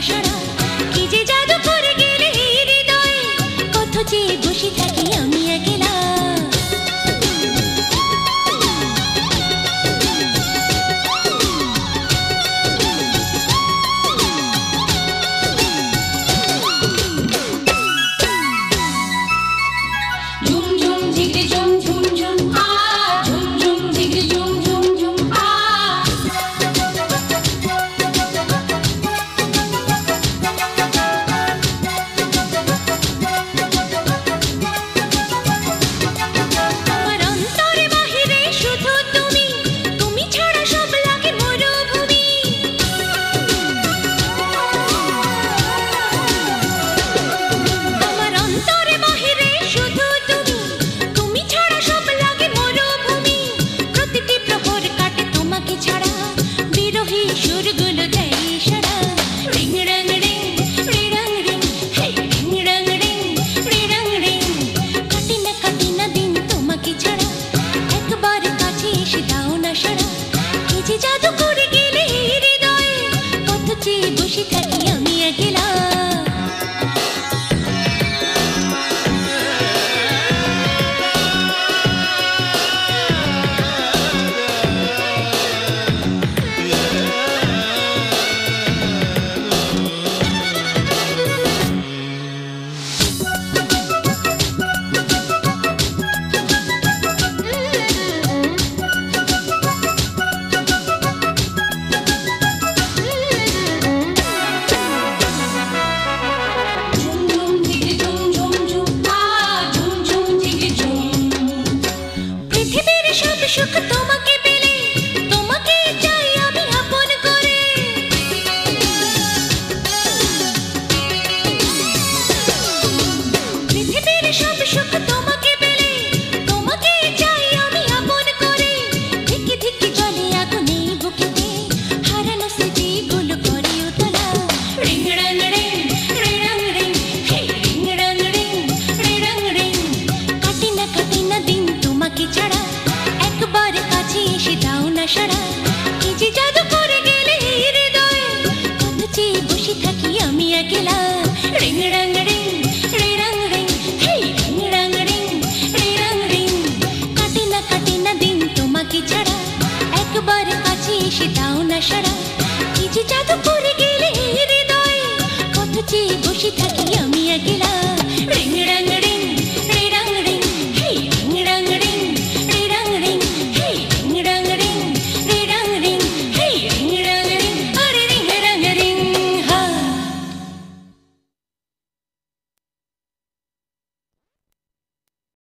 সাড়া কি যে জাদু করে গেলে হৃদয়ে কত চেয়ে বসে থাকি আমি একলা ঝুম ঝুম ঝিগড়ে ঝুম ঝুম ঝুম আ ঝুম ঝুম ঝিগড়ে ঝুম ঝুম ঝুম আ আমার অন্তরে বাহিরে শুধু তুমি তুমি ছাড়া সব লাগে মরুভূমি আমার অন্তরে বাহিরে শুধু তুমি তুমি ছাড়া সব লাগে মরুভূমি প্রতিটি প্রহর কাটে তোমাকে ছাড়া বিরহী সুরগুলো দেয় সাড়া রিং রং রিং রিং রিং হে রিং রং রিং রিং রিং কাটে না দিন তোমাকে ছাড়া একবার কাছে এসে দাও না সাড়া কি যে জাদু করে গেলে হৃদয়ে কত চেয়ে বসে থাকি আমি একলা ঝুম ঝুম ঝিগড়ে ঝুম ঝুম ঝুম আ ঝুম ঝুম ঝিগড়ে ঝুম পৃথিবীর সব সুখ তোমাকে পেলে তোমাকে চাই আমি আপন করে পৃথিবীর সব সুখ তোমাকে পেলে তোমাকে চাই আমি আপন করে ধিকি ধিকি জ্বলে আগুনে বুকেতে হারানো স্মৃতিগুলো করে উতলা রিং রং রিং রিং রিং হে রিং রং রিং রিং রিং কাটে না দিন তোমাকে ছাড়া একবার কাছে এসে দাও না সাড়া কি যে জাদু করে গেলে হৃদয়ে কত চেয়ে বসে থাকি আমি একলা রিং রং রিং রিং রিং হে রিং রং রিং রিং রিং কাটে না দিন তোমাকে ছাড়া একবার কাছে এসে দাও না সাড়া কি যে জাদু করে গেলে হৃদয়ে কত চেয়ে বসে থাকি আমি একলা